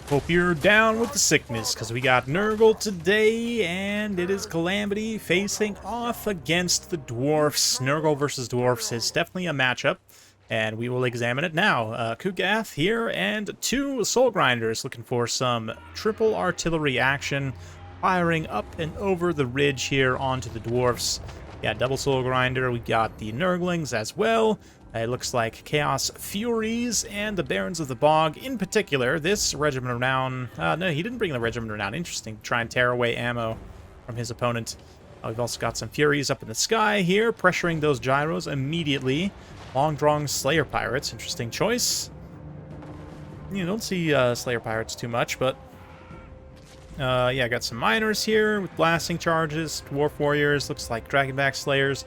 Hope you're down with the sickness, because we got Nurgle today, and it is Calamity facing off against the Dwarfs. Nurgle versus Dwarfs is definitely a matchup, and we will examine it now. Kugath here, and two Soul Grinders looking for some triple artillery action, firing up and over the ridge here onto the Dwarfs. Yeah, double Soul Grinder. We got the Nurglings as well. It looks like Chaos Furies and the Barons of the Bog in particular. This Regiment Renown... no, he didn't bring the Regiment Renown. Interesting. Try and tear away ammo from his opponent. We've also got some Furies up in the sky here, pressuring those gyros immediately. Long-drawn Slayer Pirates. Interesting choice. You don't see Slayer Pirates too much, but... yeah, got some Miners here with blasting charges. Dwarf Warriors. Looks like Dragonback Slayers.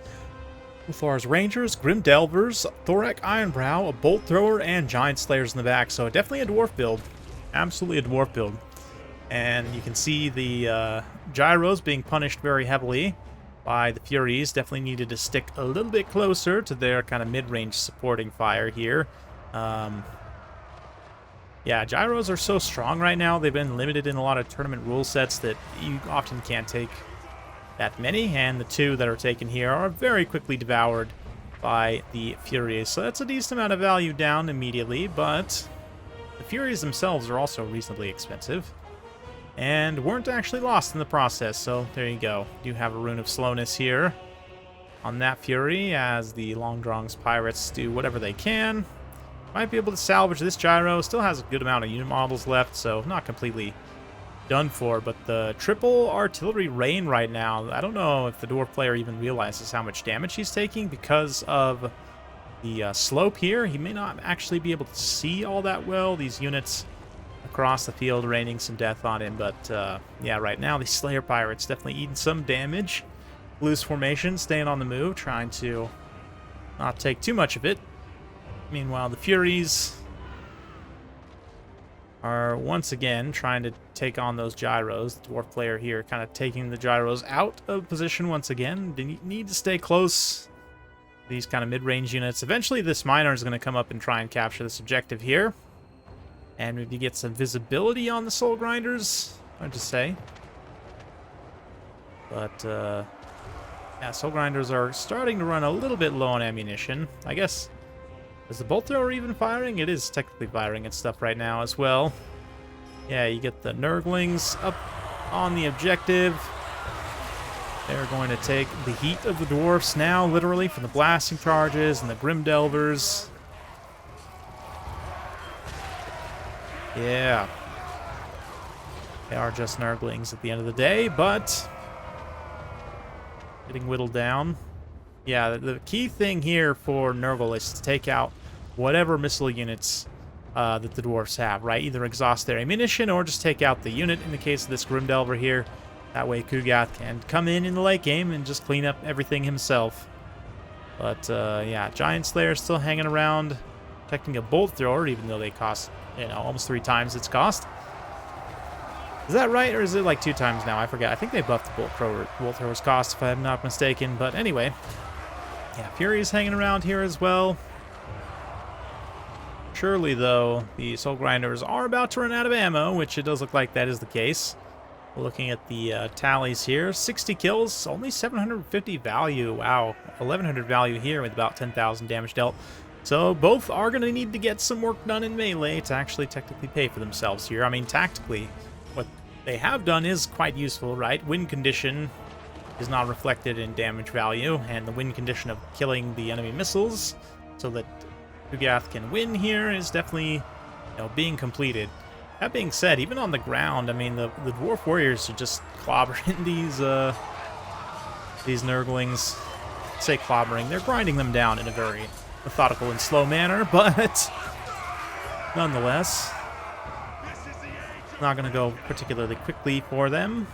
Ulthar's Rangers, Grim Delvers, Thorak Ironbrow, a Bolt Thrower, and Giant Slayers in the back. So definitely a dwarf build. Absolutely a dwarf build. And you can see the gyros being punished very heavily by the Furies. Definitely needed to stick a little bit closer to their kind of mid-range supporting fire here. Yeah, gyros are so strong right now. They've been limited in a lot of tournament rule sets that you often can't take that many, and the two that are taken here are very quickly devoured by the Furies. So that's a decent amount of value down immediately, but the Furies themselves are also reasonably expensive and weren't actually lost in the process. So there you go. You have a Rune of Slowness here on that Fury as the Longdrong's Pirates do whatever they can. Might be able to salvage this gyro. Still has a good amount of unit models left, so not completely done for, but the triple artillery rain right now, I don't know if the dwarf player even realizes how much damage he's taking because of the slope here. He may not actually be able to see all that well, these units across the field raining some death on him, but yeah, right now the Slayer Pirates definitely eating some damage. Loose formation, staying on the move, trying to not take too much of it. Meanwhile, the Furies are once again trying to take on those gyros. The dwarf player here kind of taking the gyros out of position once again. They need to stay close to these kind of mid-range units. Eventually this miner is going to come up and try and capture this objective here. And maybe get some visibility on the Soul Grinders, hard to say. But yeah, Soul Grinders are starting to run a little bit low on ammunition. I guess... is the Bolt Thrower even firing? It is technically firing and stuff right now as well. Yeah, you get the Nurglings up on the objective. They're going to take the heat of the Dwarfs now, literally, from the blasting charges and the Grim Delvers. Yeah. They are just Nurglings at the end of the day, but getting whittled down. Yeah, the key thing here for Nurgle is to take out whatever missile units that the dwarfs have, right? Either exhaust their ammunition or just take out the unit in the case of this Grim Delver here. That way Kugath can come in the late game and just clean up everything himself. But yeah, Giant Slayer still hanging around, protecting a Bolt Thrower, even though they cost, you know, almost 3 times its cost. Is that right, or is it like 2 times now? I forget. I think they buffed the Bolt Thrower's cost, if I'm not mistaken. But anyway, yeah, Fury's hanging around here as well. Surely, though, the Soul Grinders are about to run out of ammo, which it does look like that is the case. Looking at the tallies here, 60 kills, only 750 value. Wow, 1100 value here with about 10,000 damage dealt. So both are going to need to get some work done in melee to actually technically pay for themselves here. I mean, tactically, what they have done is quite useful, right? Win condition is not reflected in damage value, and the win condition of killing the enemy missiles so that Kugath can win here is definitely, you know, being completed. That being said, even on the ground, I mean, the Dwarf Warriors are just clobbering these Nurglings. I say clobbering, they're grinding them down in a very methodical and slow manner, but nonetheless, not going to go particularly quickly for them.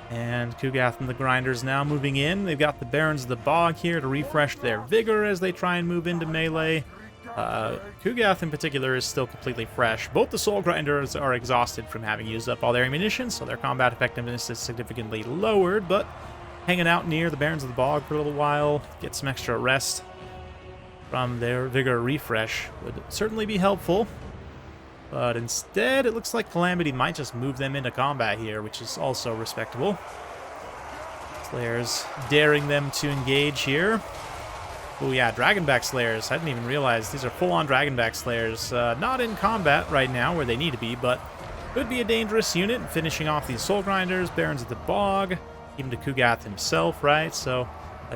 And Kugath and the Grinders now moving in. They've got the Barons of the Bog here to refresh their vigor as they try and move into melee. Kugath in particular is still completely fresh. Both the Soul Grinders are exhausted from having used up all their ammunition, so their combat effectiveness is significantly lowered, but hanging out near the Barons of the Bog for a little while, get some extra rest from their vigor refresh would certainly be helpful. But instead, it looks like Calamity might just move them into combat here, which is also respectable. Slayers daring them to engage here. Oh yeah, Dragonback Slayers. I didn't even realize these are full-on Dragonback Slayers. Not in combat right now where they need to be, but could be a dangerous unit, finishing off these Soul Grinders, Barons of the Bog, even to Kugath himself, right? So,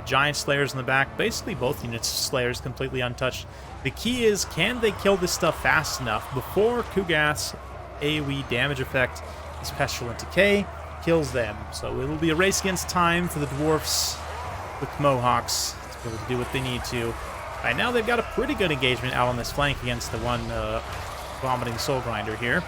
Giant Slayers in the back. Basically, both units of Slayers completely untouched. The key is, can they kill this stuff fast enough before Kugath's AoE damage effect, his Pestilent Decay, kills them? So it'll be a race against time for the Dwarfs with Mohawks to be able to do what they need to. Right now, they've got a pretty good engagement out on this flank against the one vomiting Soul Grinder here.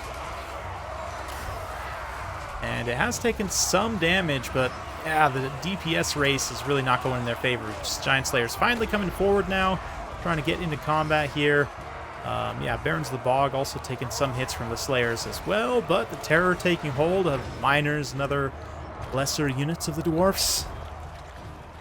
And it has taken some damage, but yeah, the DPS race is really not going in their favor. Just Giant Slayers finally coming forward now, trying to get into combat here. Yeah, Barons of the Bog also taking some hits from the Slayers as well, but the Terror taking hold of Miners and other lesser units of the Dwarfs.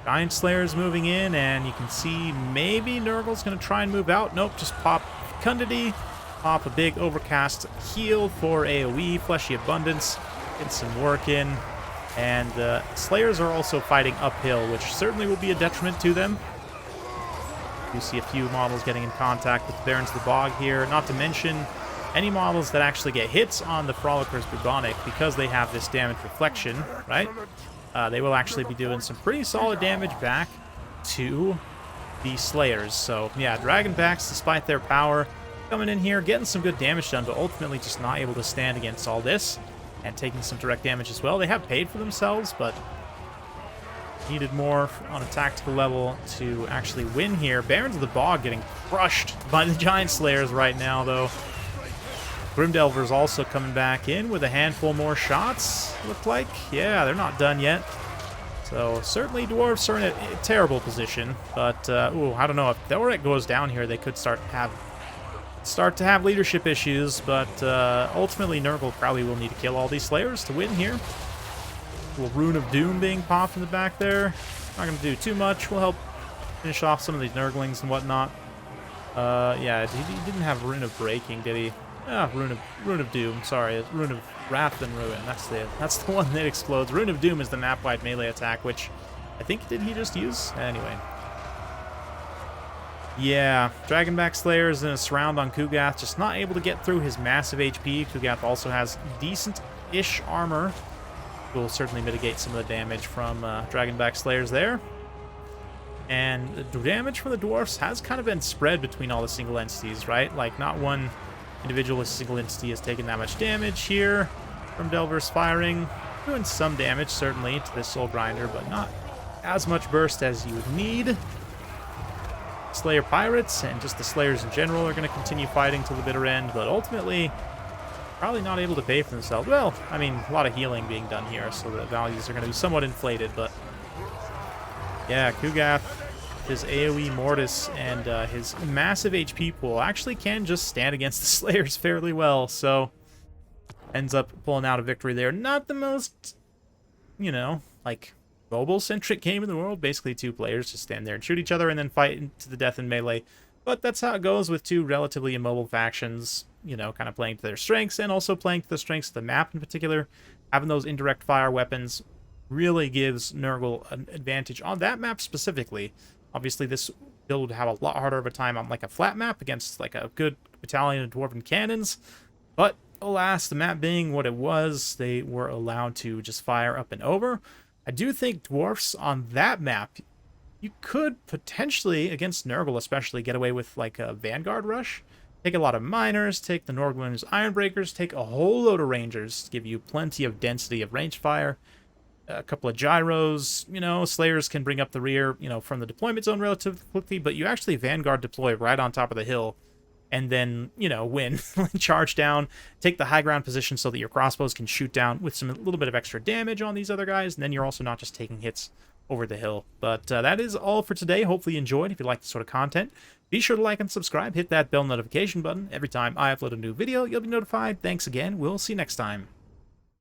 Giant Slayers moving in, and you can see maybe Nurgle's going to try and move out. Nope, just pop Fecundity, pop a big Overcast heal for AoE, Fleshy Abundance, get some work in. And the Slayers are also fighting uphill, which certainly will be a detriment to them. You see a few models getting in contact with the Barons of the Bog here, not to mention any models that actually get hits on the Frolickers Bubonic because they have this damage reflection, right? They will actually be doing some pretty solid damage back to the Slayers. So, yeah, Dragonbacks, despite their power, coming in here, getting some good damage done, but ultimately just not able to stand against all this. And taking some direct damage as well. They have paid for themselves, but needed more on a tactical level to actually win here. Barons of the Bog getting crushed by the Giant Slayers right now, though. Grimdelver's also coming back in with a handful more shots, look like. Yeah, they're not done yet. So, certainly Dwarfs are in a terrible position, but, ooh, I don't know. If Delric goes down here, they could start to have leadership issues, but ultimately Nurgle probably will need to kill all these Slayers to win here. A little Rune of Doom being popped in the back there. Not going to do too much. We'll help finish off some of these Nurglings and whatnot. Yeah, he didn't have Rune of Breaking, did he? Ah, Rune of Doom. Sorry, it's Rune of Wrath and Ruin. That's the one that explodes. Rune of Doom is the map-wide melee attack, which I think did he just use? Anyway. Yeah, Dragonback Slayers in a surround on Kugath, just not able to get through his massive HP. Kugath also has decent-ish armor. Will certainly mitigate some of the damage from Dragonback Slayers there. And the damage from the Dwarfs has kind of been spread between all the single entities, right? Like, not one individual single entity has taken that much damage here from Delver's firing. Doing some damage, certainly, to this Soul Grinder, but not as much burst as you would need. Slayer Pirates and just the Slayers in general are going to continue fighting till the bitter end, but ultimately probably not able to pay for themselves. Well, I mean, a lot of healing being done here, so the values are going to be somewhat inflated, but yeah, Kugath, his AoE Mortis and his massive HP pool actually can just stand against the Slayers fairly well, so ends up pulling out a victory there. Not the most, you know, like, mobile-centric game in the world. Basically, two players just stand there and shoot each other and then fight to the death in melee. But that's how it goes with two relatively immobile factions, you know, kind of playing to their strengths and also playing to the strengths of the map in particular. Having those indirect fire weapons really gives Nurgle an advantage on that map specifically. Obviously, this build would have a lot harder of a time on, like, a flat map against, like, a good battalion of Dwarven cannons. But, alas, the map being what it was, they were allowed to just fire up and over. I do think Dwarfs on that map, you could potentially, against Nurgle especially, get away with like a Vanguard rush. Take a lot of Miners, take the Nurgle's Ironbreakers, take a whole load of Rangers to give you plenty of density of range fire. A couple of Gyros, you know, Slayers can bring up the rear, you know, from the deployment zone relatively quickly, but you actually Vanguard deploy right on top of the hill and then, you know, win. Charge down, take the high ground position so that your crossbows can shoot down with a little bit of extra damage on these other guys, and then you're also not just taking hits over the hill. But that is all for today. Hopefully you enjoyed. If you like this sort of content, be sure to like and subscribe. Hit that bell notification button. Every time I upload a new video, you'll be notified. Thanks again. We'll see you next time.